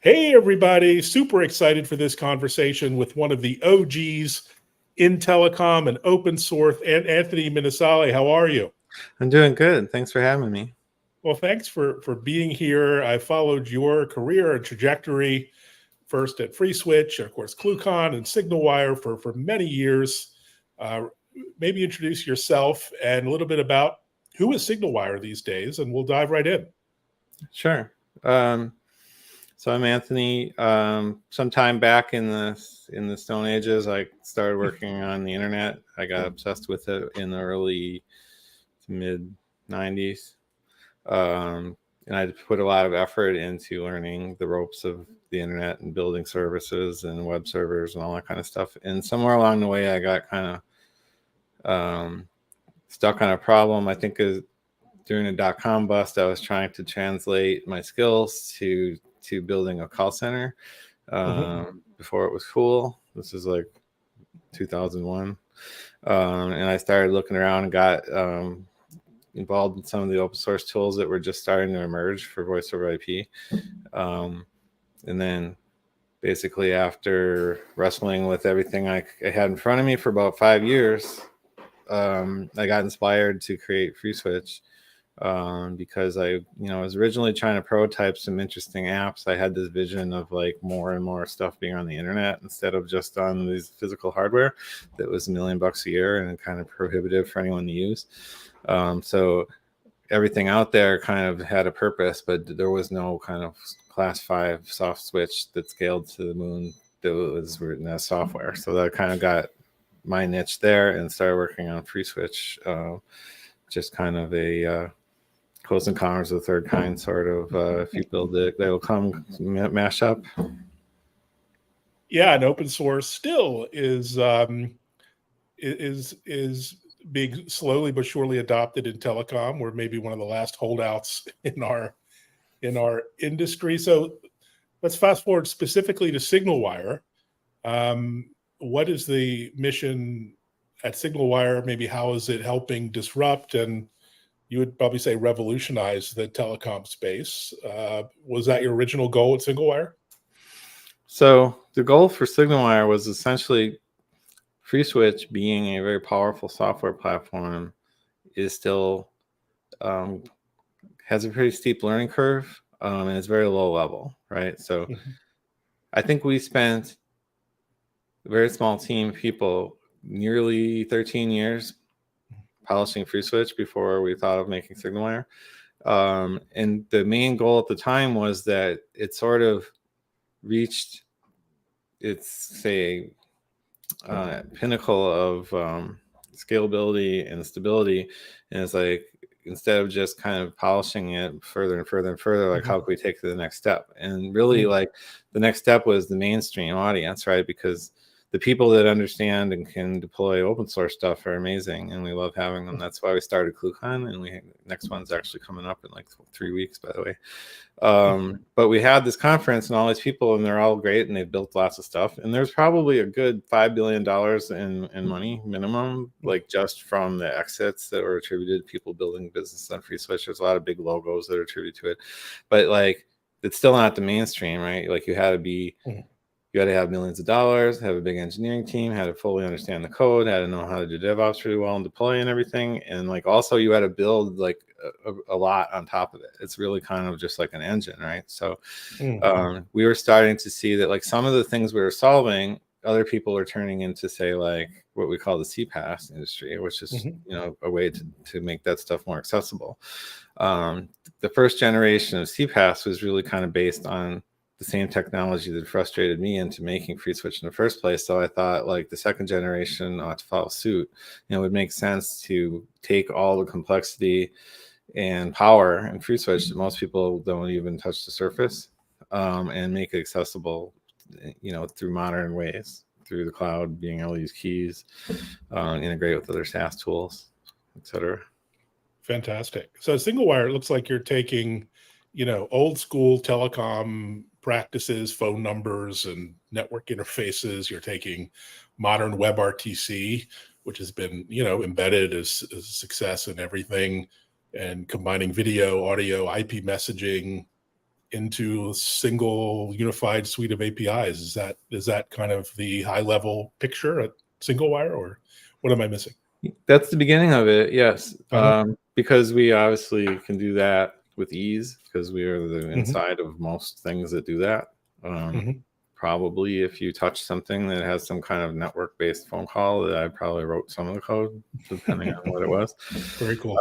Hey, everybody. Super excited for this conversation with one of the OGs in telecom and open source, and Anthony Minisale. How are you? I'm doing good. Thanks for having me. Well, thanks for being here. I followed your career and trajectory first at FreeSwitch, of course, ClueCon and SignalWire for many years. Uh, Maybe introduce yourself and a little bit about who is SignalWire these days, and we'll dive right in. Sure. So I'm Anthony. Sometime back in the Stone Ages, I started working on the internet. I got obsessed with it in the early to mid '90s, and I put a lot of effort into learning the ropes of the internet and building services and web servers and all that kind of stuff. And somewhere along the way, I got kind of stuck on a problem. I think during the dot-com bust, I was trying to translate my skills to building a call center before it was cool. This is like 2001. And I started looking around and got involved in some of the open source tools that were just starting to emerge for voice over IP. And then basically after wrestling with everything I had in front of me for about 5 years, I got inspired to create FreeSwitch. Because I was originally trying to prototype some interesting apps. I had this vision of like more and more stuff being on the internet instead of just on these physical hardware that was $1 million a year and kind of prohibitive for anyone to use. So everything out there kind of had a purpose, but there was no kind of class 5 soft switch that scaled to the moon that was written as software. So that kind of got my niche there and started working on FreeSwitch. Just kind of a close encounters of the third kind sort of. If you build it, they will come mash up. Yeah, and open source still is being slowly but surely adopted in telecom. We're maybe one of the last holdouts in our industry. So let's fast forward specifically to SignalWire. What is the mission at SignalWire? Maybe how is it helping disrupt, and you would probably say revolutionize, the telecom space? Was that your original goal at SignalWire? So the goal for SignalWire was essentially FreeSwitch, being a very powerful software platform, is still has a pretty steep learning curve, and it's very low level, right? So I think we spent a very small team of people nearly 13 years polishing FreeSwitch before we thought of making SignalWire. And the main goal at the time was that it sort of reached its, say, pinnacle of scalability and stability. And it's like, instead of just kind of polishing it further and further and further, like how can we take it to the next step? And really, like, the next step was the mainstream audience, right? Because the people that understand and can deploy open source stuff are amazing, and we love having them. That's why we started ClueCon, and next one's actually coming up in like 3 weeks, by the way. But we had this conference and all these people, and they're all great, and they've built lots of stuff. And there's probably a good $5 billion in money minimum, like just from the exits that were attributed to people building business on FreeSwitch. There's a lot of big logos that are attributed to it, but like, it's still not the mainstream, right? Like, you had to be. You had to have millions of dollars, have a big engineering team, had to fully understand the code, had to know how to do DevOps really well and deploy and everything. And like, also you had to build like a lot on top of it. It's really kind of just like an engine, right? So we were starting to see that like some of the things we were solving, other people are turning into, say, like what we call the CPaaS industry, which is a way to make that stuff more accessible. The first generation of CPaaS was really kind of based on the same technology that frustrated me into making FreeSwitch in the first place. So I thought like the second generation ought to follow suit. It would make sense to take all the complexity and power in FreeSwitch that most people don't even touch the surface, and make it accessible, through modern ways, through the cloud, being able to use keys, integrate with other SaaS tools, etc. Fantastic. So SignalWire, it looks like you're taking, old school telecom practices, phone numbers and network interfaces. You're taking modern WebRTC, which has been, embedded as a success in everything, and combining video, audio, IP messaging, into a single unified suite of APIs. Is that kind of the high level picture at SignalWire, or what am I missing? That's the beginning of it, yes. Uh-huh. Because we obviously can do that with ease because we are the Mhm. inside of most things that do that. Mhm. Probably if you touch something that has some kind of network-based phone call, that I probably wrote some of the code, depending on what it was. Very cool.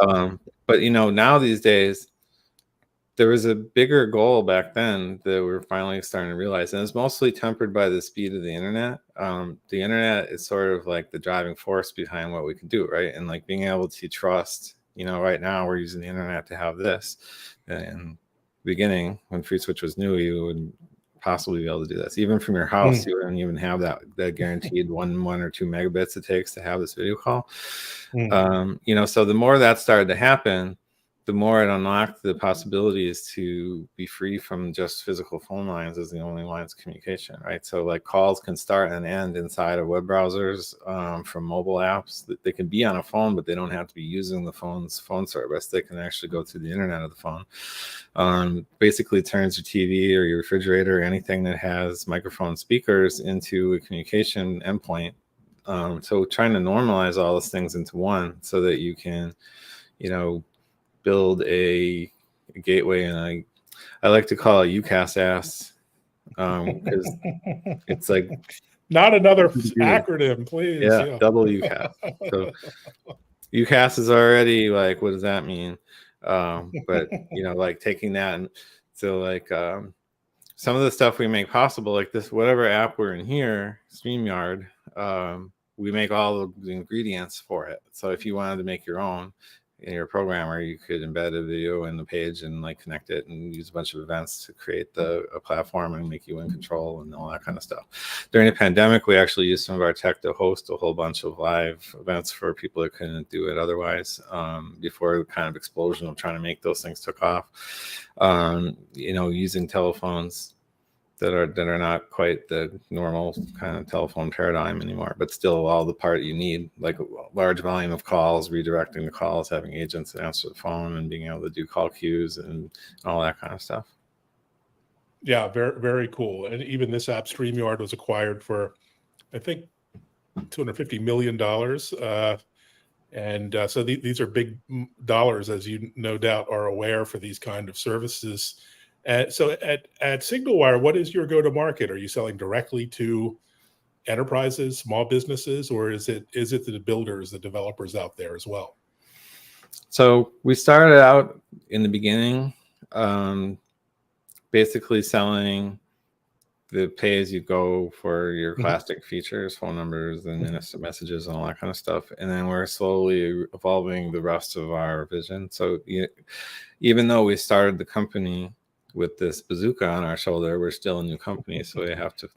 But now these days, there was a bigger goal back then that we're finally starting to realize, and it's mostly tempered by the speed of the internet. The internet is sort of like the driving force behind what we can do, right? And like being able to trust, right now we're using the internet to have this. And the beginning, when FreeSwitch was new, you would possibly be able to do this. Even from your house, you wouldn't even have that guaranteed one or 2 megabits it takes to have this video call. So the more that started to happen, the more it unlocked the possibilities to be free from just physical phone lines as the only lines of communication, right? So like calls can start and end inside of web browsers, from mobile apps. That they can be on a phone, but they don't have to be using the phone's phone service. They can actually go through the internet of the phone. Basically turns your TV or your refrigerator or anything that has microphone speakers into a communication endpoint. So trying to normalize all those things into one so that you can, build a gateway, and I like to call it UCAS ass, because it's like Not another acronym, please. Yeah, double UCAS. So UCAS is already like, what does that mean? But like taking that, and so like some of the stuff we make possible, like this, whatever app we're in here, StreamYard, we make all the ingredients for it. So if you wanted to make your own, in your programmer, you could embed a video in the page and like connect it and use a bunch of events to create a platform and make you in control and all that kind of stuff. During the pandemic, we actually used some of our tech to host a whole bunch of live events for people that couldn't do it otherwise, before the kind of explosion of trying to make those things took off. Using telephones that are not quite the normal kind of telephone paradigm anymore, but still all the part you need, like a large volume of calls, redirecting the calls, having agents that answer the phone, and being able to do call queues and all that kind of stuff. Yeah, very, very cool. And even this app, StreamYard, was acquired for, I think, $250 million. So these are big dollars, as you no doubt are aware, for these kind of services. So at SignalWire, what is your go-to-market? Are you selling directly to enterprises, small businesses, or is it the builders, the developers out there as well? So we started out in the beginning, basically selling the pay-as-you-go for your classic features, phone numbers and minutes of messages and all that kind of stuff. And then we're slowly evolving the rest of our vision. So even though we started the company with this bazooka on our shoulder, we're still a new company. So we have to,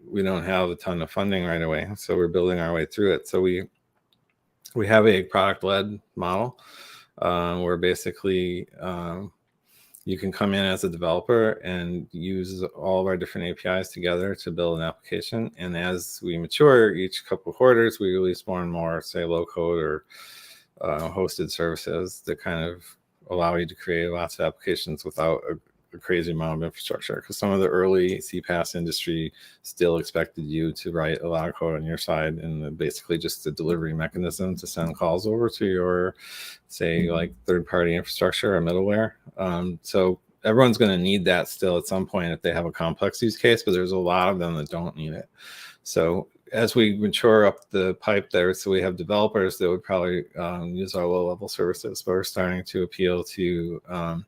we don't have a ton of funding right away. So we're building our way through it. So we have a product-led model, where basically you can come in as a developer and use all of our different APIs together to build an application. And as we mature, each couple of quarters, we release more and more, say, low-code or hosted services that kind of allow you to create lots of applications without a crazy amount of infrastructure, because some of the early CPaaS industry still expected you to write a lot of code on your side, and basically just a delivery mechanism to send calls over to your, say, like third-party infrastructure or middleware. So everyone's going to need that still at some point if they have a complex use case, but there's a lot of them that don't need it. So as we mature up the pipe there, so we have developers that would probably use our low-level services, but we're starting to appeal to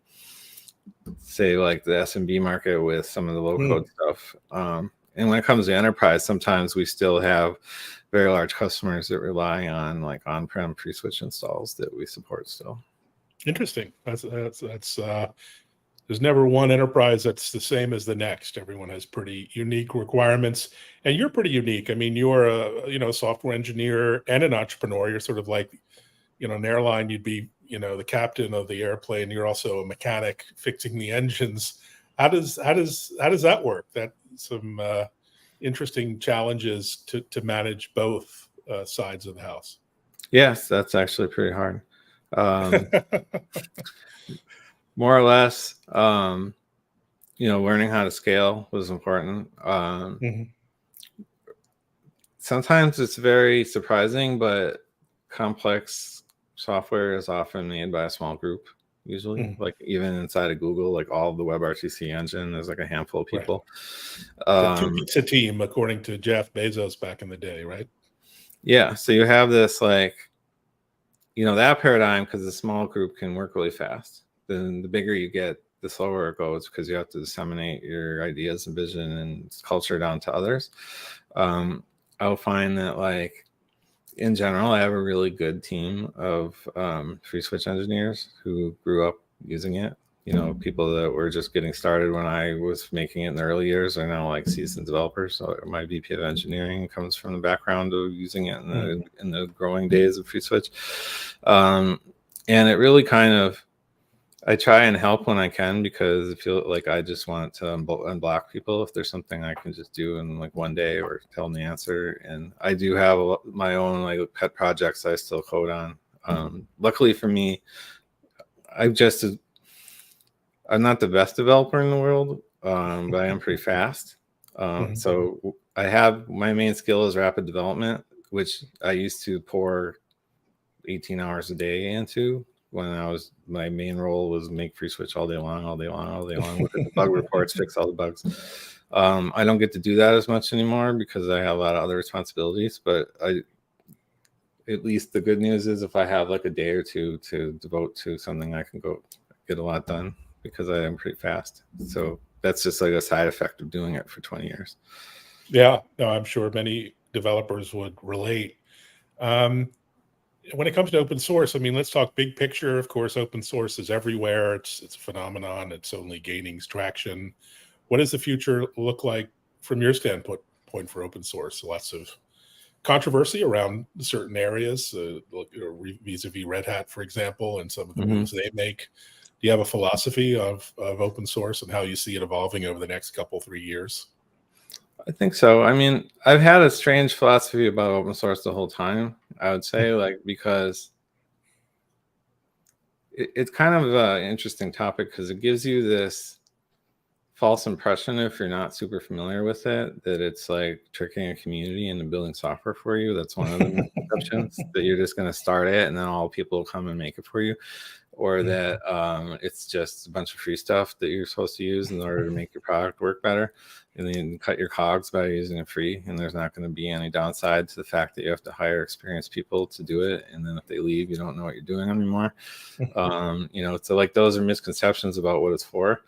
say like the SMB market with some of the low code stuff. And when it comes to enterprise, sometimes we still have very large customers that rely on like on-prem FreeSwitch installs that we support still. Interesting. That's there's never one enterprise that's the same as the next. Everyone has pretty unique requirements, and you're pretty unique. I mean, you're a software engineer and an entrepreneur. You're sort of like, an airline, you'd be, the captain of the airplane. You're also a mechanic fixing the engines. How does that work? That some interesting challenges to manage both sides of the house. Yes, that's actually pretty hard. More or less, learning how to scale was important. Mhm. Sometimes it's very surprising, but complex software is often made by a small group, usually. Mhm. Like even inside of Google, like all of the WebRTC engine, there's like a handful of Right. people. It's a team, according to Jeff Bezos back in the day, right? Yeah. So you have this like, that paradigm, because the small group can work really fast. Then the bigger you get, the slower it goes, because you have to disseminate your ideas and vision and culture down to others. I'll find that like in general, I have a really good team of free switch engineers who grew up using it. People that were just getting started when I was making it in the early years are now like seasoned developers. So my VP of engineering comes from the background of using it in the growing days of free switch. And it really kind of, I try and help when I can, because I feel like I just want to unblock people if there's something I can just do in like one day or tell them the answer. And I do have my own like pet projects I still code on. Luckily for me, I'm not the best developer in the world, but I am pretty fast. So I have, my main skill is rapid development, which I used to pour 18 hours a day into. When my main role was make free switch all day long, look at the bug reports, fix all the bugs. I don't get to do that as much anymore because I have a lot of other responsibilities, but at least the good news is if I have like a day or two to devote to something, I can go get a lot done because I am pretty fast. So that's just like a side effect of doing it for 20 years. Yeah, no, I'm sure many developers would relate. When it comes to open source, I mean, let's talk big picture. Of course, open source is everywhere. It's a phenomenon. It's only gaining traction. What does the future look like from your standpoint for open source? Lots of controversy around certain areas, vis-a-vis Red Hat, for example, and some of the moves they make. Do you have a philosophy of open source and how you see it evolving over the next couple, 3 years? I think so. I mean, I've had a strange philosophy about open source the whole time, I would say, like, because it's kind of an interesting topic because it gives you this false impression, if you're not super familiar with it, that it's like tricking a community into building software for you. That's one of the misconceptions, that you're just going to start it and then all people will come and make it for you. Or that it's just a bunch of free stuff that you're supposed to use in order to make your product work better, and then cut your cogs by using it free, and there's not going to be any downside to the fact that you have to hire experienced people to do it, and then if they leave, you don't know what you're doing anymore. So like those are misconceptions about what it's for.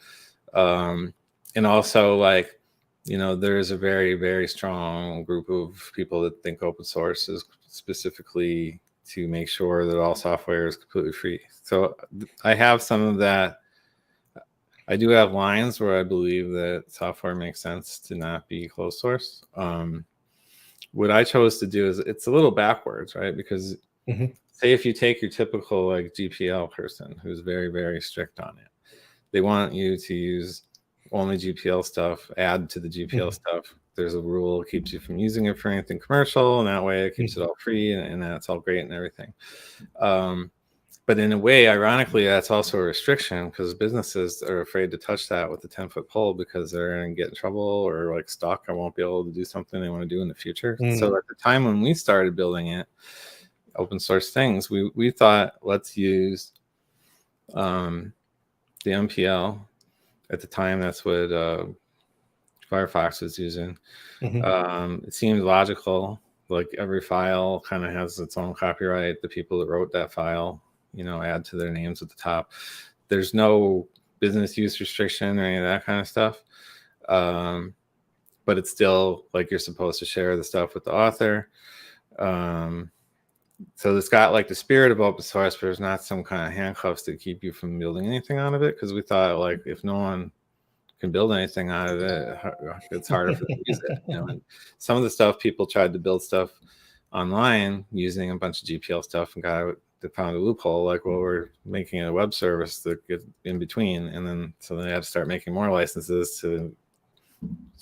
And also like, there's a very, very strong group of people that think open source is specifically to make sure that all software is completely free. So I have some of that. I do have lines where I believe that software makes sense to not be closed source. What I chose to do is it's a little backwards, right? Because say if you take your typical like GPL person who's very, very strict on it, they want you to use only GPL stuff, add to the GPL stuff. There's a rule that keeps you from using it for anything commercial, and that way it keeps it all free, and that's all great and everything. But in a way, ironically, that's also a restriction because businesses are afraid to touch that with a 10-foot pole because they're going to get in trouble or like stuck. I won't be able to do something they want to do in the future. So at the time when we started building it, open source things, we thought, let's use the MPL. At the time, that's what Firefox was using. It seemed logical. Like every file kind of has its own copyright. The people that wrote that file, add to their names at the top. There's no business use restriction or any of that kind of stuff. But it's still like you're supposed to share the stuff with the author. So it's got like the spirit of open source, but there's not some kind of handcuffs to keep you from building anything out of it. Because we thought like if no one can build anything out of it, it's harder for them to use it. And some of the stuff people tried to build stuff online using a bunch of GPL stuff and they found a loophole. Like, well, we're making a web service that gets in between, and then so they had to start making more licenses to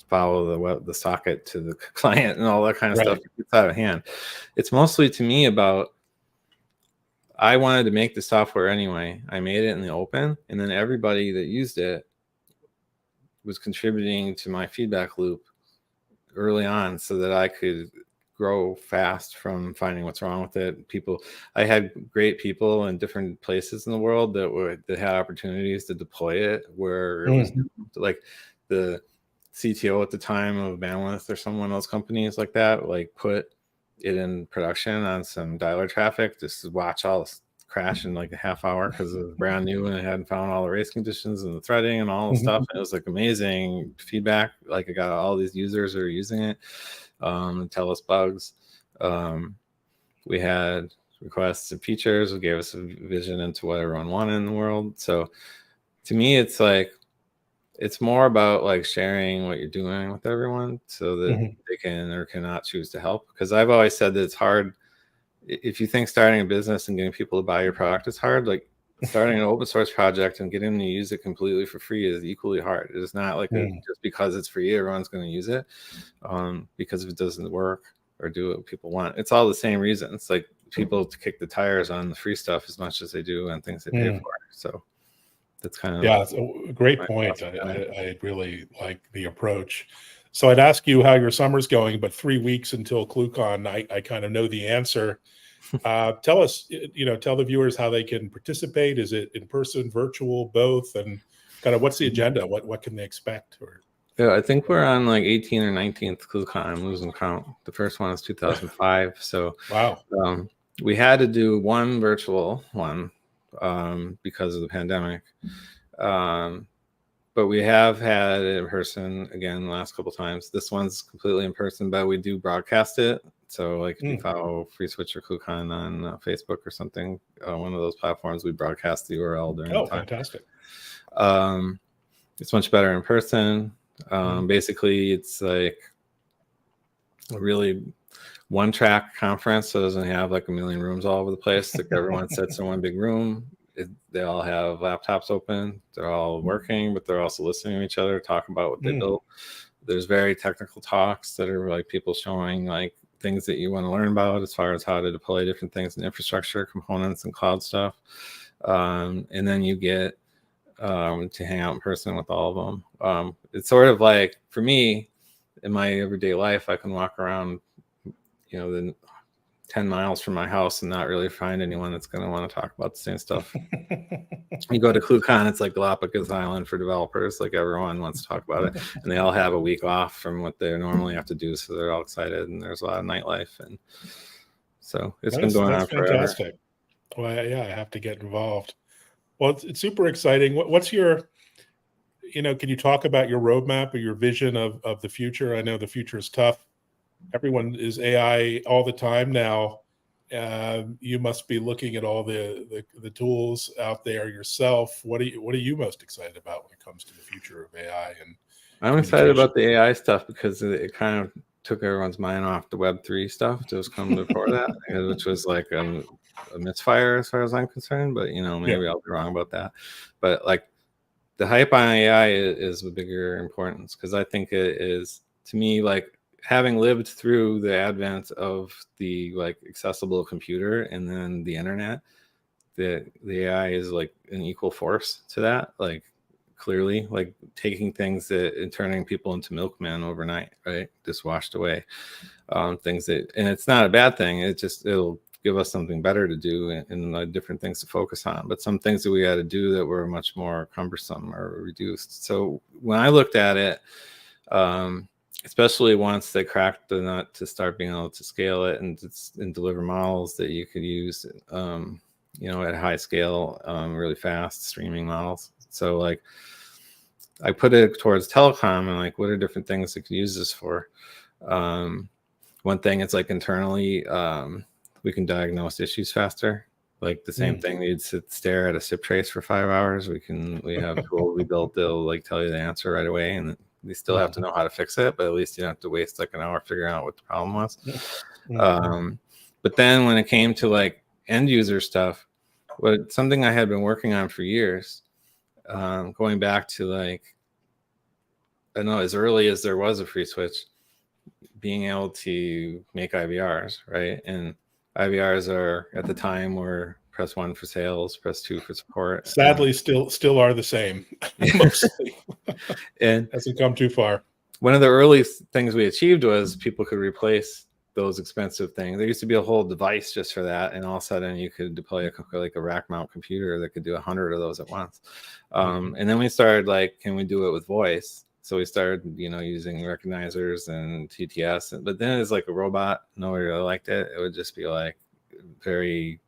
follow the socket to the client and all that kind of stuff. It gets out of hand. It's mostly to me about, I wanted to make the software anyway. I made it in the open, and then everybody that used it was contributing to my feedback loop early on so that I could grow fast from finding what's wrong with it. I had great people in different places in the world that had opportunities to deploy it, where it was like the CTO at the time of Bandwidth or some one of those companies like that, like put it in production on some dialer traffic, just to watch all this crash in like a half hour because it was brand new and it hadn't found all the race conditions and the threading and all the stuff. And it was like amazing feedback. Like I got all these users that are using it and tell us bugs. We had requests and features. It gave us a vision into what everyone wanted in the world. So to me, it's like, it's more about like sharing what you're doing with everyone so that they can or cannot choose to help. Because I've always said that it's hard. If you think starting a business and getting people to buy your product is hard, like starting an open source project and getting them to use it completely for free is equally hard. It's not like just because it's free, everyone's going to use it. Because if it doesn't work or do what people want, it's all the same reasons. Like people kick the tires on the free stuff as much as they do on things they pay for. So that's kind of it's a great point. I really like the approach. So I'd ask you how your summer's going, but 3 weeks until ClueCon, I kind of know the answer. Tell us, tell the viewers how they can participate. Is it in person, virtual, both, and kind of what's the agenda? What can they expect? Yeah, I think we're on like 18th or 19th ClueCon. I'm losing count. The first one is 2005. So wow. We had to do one virtual one because of the pandemic. But we have had it in person again the last couple of times. This one's completely in person, but we do broadcast it. So like if you follow FreeSwitch or ClueCon on Facebook or something, one of those platforms, we broadcast the URL during the time. Fantastic. It's much better in person. Basically, it's like a really one-track conference, so it doesn't have like a million rooms all over the place. Like everyone sits in one big room. They all have laptops open. They're all working, but they're also listening to each other talk about what they built. There's very technical talks that are like people showing like things that you want to learn about as far as how to deploy different things in infrastructure, components, and cloud stuff. And then you get to hang out in person with all of them. It's sort of like, for me, in my everyday life, I can walk around, the 10 miles from my house and not really find anyone that's going to want to talk about the same stuff. You go to ClueCon, it's like Galapagos Island for developers. Like everyone wants to talk about it, and they all have a week off from what they normally have to do, so they're all excited. And there's a lot of nightlife, and so it's been going on forever. Fantastic. Well, yeah, I have to get involved. Well, it's super exciting. What's your, can you talk about your roadmap or your vision of the future? I know the future is tough. Everyone is AI all the time now. You must be looking at all the tools out there yourself. What are you most excited about when it comes to the future of AI? And I'm excited about the AI stuff because it kind of took everyone's mind off the Web3 stuff that was coming before that, which was like a misfire as far as I'm concerned. But maybe I'll be wrong about that. But like the hype on AI is a bigger importance, because I think it is, to me, like, having lived through the advent of the like accessible computer and then the internet, the AI is like an equal force to that. Like clearly, like taking things and turning people into milkmen overnight, right? Just washed away. Things and it's not a bad thing. It'll give us something better to do and different things to focus on. But some things that we had to do that were much more cumbersome or reduced. So when I looked at it, especially once they cracked the nut to start being able to scale it and deliver models that you could use, at high scale, really fast streaming models. So like I put it towards telecom and like, what are different things that could use this for? One thing, it's like internally, we can diagnose issues faster. Like the same thing, you'd stare at a SIP trace for 5 hours. We have a tool we built that'll like tell you the answer right away, and you still have to know how to fix it, but at least you don't have to waste like an hour figuring out what the problem was. But then when it came to like end user stuff, something I had been working on for years, going back to like, I don't know, as early as there was a FreeSwitch, being able to make IVRs, right? And IVRs at the time were press 1 for sales, press 2 for support. Sadly, still are the same, mostly. And Hasn't come too far. one of the early things we achieved was people could replace those expensive things. There used to be a whole device just for that, and all of a sudden you could deploy like a rack mount computer that could do 100 of those at once. And then we started like, can we do it with voice? So we started, using recognizers and TTS. But then it's like a robot. Nobody really liked it. It would just be like very,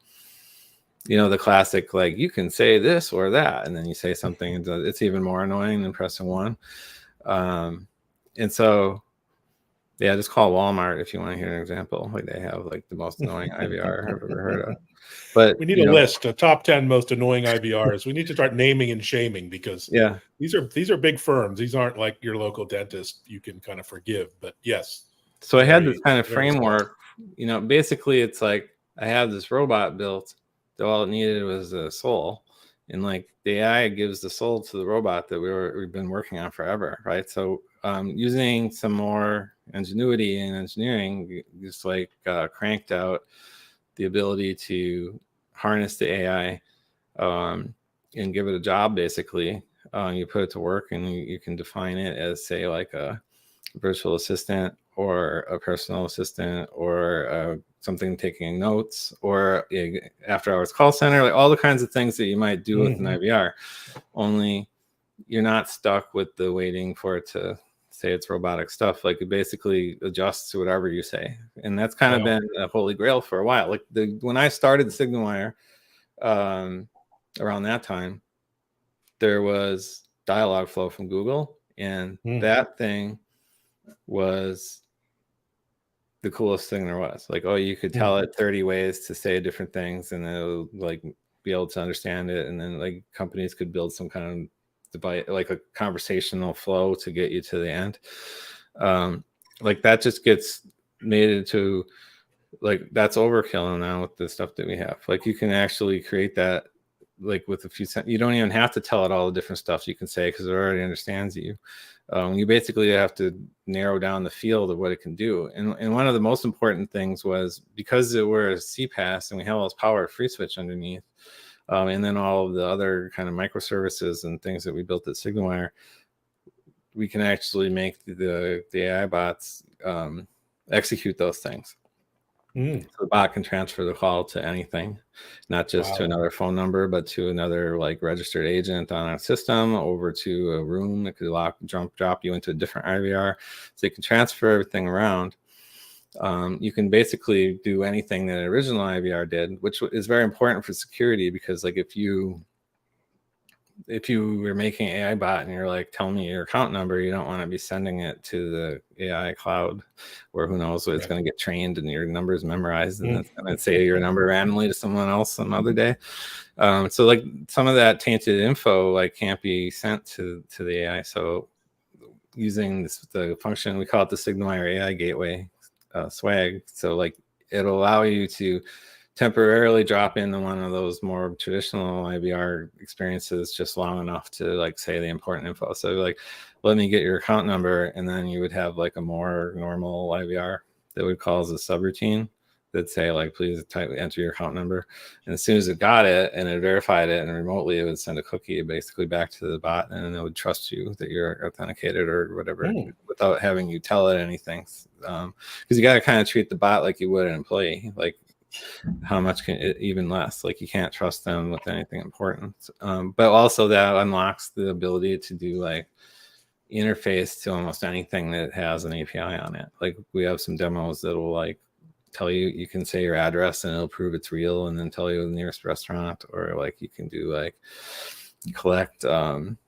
the classic, like you can say this or that, and then you say something, and it's even more annoying than pressing 1. And so, yeah, just call Walmart if you want to hear an example. Like they have like the most annoying IVR I've ever heard of. But we need a list, a top 10 most annoying IVRs. We need to start naming and shaming, because these are big firms. These aren't like your local dentist you can kind of forgive. But yes. So I had this kind of framework. Basically it's like I have this robot built that all it needed was a soul. And like the AI gives the soul to the robot that we've been working on forever, right? So using some more ingenuity and engineering, just like cranked out the ability to harness the AI and give it a job. Basically, you put it to work, and you can define it as, say, like a virtual assistant or a personal assistant or something taking notes or after hours call center, like all the kinds of things that you might do with an IVR. Only you're not stuck with the waiting for it to say it's robotic stuff. Like it basically adjusts to whatever you say. And that's kind of been a holy grail for a while. Like when I started SignalWire around that time, there was Dialogflow from Google, and that thing was the coolest thing there was. Like, you could tell it 30 ways to say different things, and it'll like be able to understand it. And then like companies could build some kind of device, like a conversational flow to get you to the end. Like that just gets made into like, that's overkill now with the stuff that we have. Like you can actually create that like with a few sentences. You don't even have to tell it all the different stuff you can say, because it already understands you. You basically have to narrow down the field of what it can do. And one of the most important things was, because we're a CPaaS and we have all this power free switch underneath, and then all of the other kind of microservices and things that we built at SignalWire, we can actually make the AI bots execute those things. So the bot can transfer the call to anything, not just to another phone number, but to another like registered agent on a system, over to a room that could drop you into a different IVR. So you can transfer everything around. You can basically do anything that an original IVR did, which is very important for security, because like if you were making an AI bot and you're like, tell me your account number, you don't want to be sending it to the AI cloud, where who knows what it's going to get trained and your number is memorized, and it's going to say your number randomly to someone else some other day. So like some of that tainted info like can't be sent to the AI. So using the function, we call it the SignalWire AI Gateway, swag. So like it'll allow you to temporarily drop into one of those more traditional IVR experiences just long enough to like say the important info. So like, let me get your account number, and then you would have like a more normal IVR that would call as a subroutine that say like, please enter your account number. And as soon as it got it and it verified it, and remotely it would send a cookie basically back to the bot, and it would trust you that you're authenticated or whatever, without having you tell it anything. Because you got to kind of treat the bot like you would an employee. Like, how much can it, even less, like you can't trust them with anything important. But also that unlocks the ability to do like interface to almost anything that has an API on it. Like we have some demos that will like tell you can say your address and it'll prove it's real, and then tell you the nearest restaurant, or like you can do like collect data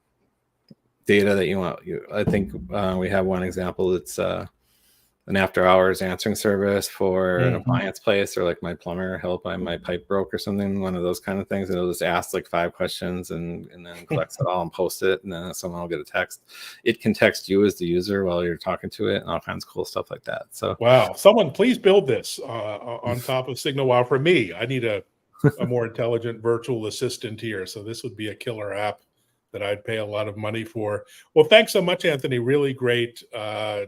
that you want. I think we have one example that's an after hours answering service for an appliance place, or like my plumber help, my pipe broke or something, one of those kind of things. It'll just ask like 5 questions and then collects it all and post it, and then someone will get a text. It can text you as the user while you're talking to it, and all kinds of cool stuff like that. So wow, someone please build this on top of SignalWire for me. I need a more intelligent virtual assistant here. So this would be a killer app that I'd pay a lot of money for. Well, thanks so much, Anthony. Really great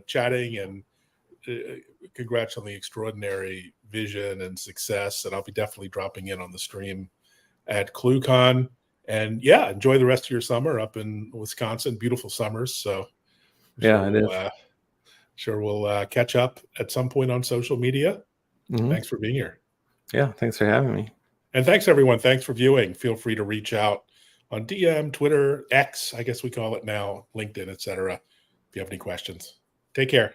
chatting, and congrats on the extraordinary vision and success. And I'll be definitely dropping in on the stream at ClueCon. And yeah, enjoy the rest of your summer up in Wisconsin. Beautiful summers. So Yeah, it is. Sure we'll catch up at some point on social media. Thanks for being here. Yeah, thanks for having me. And thanks, everyone. Thanks for viewing. Feel free to reach out on DM, Twitter, X, I guess we call it now, LinkedIn, etc. if you have any questions. Take care.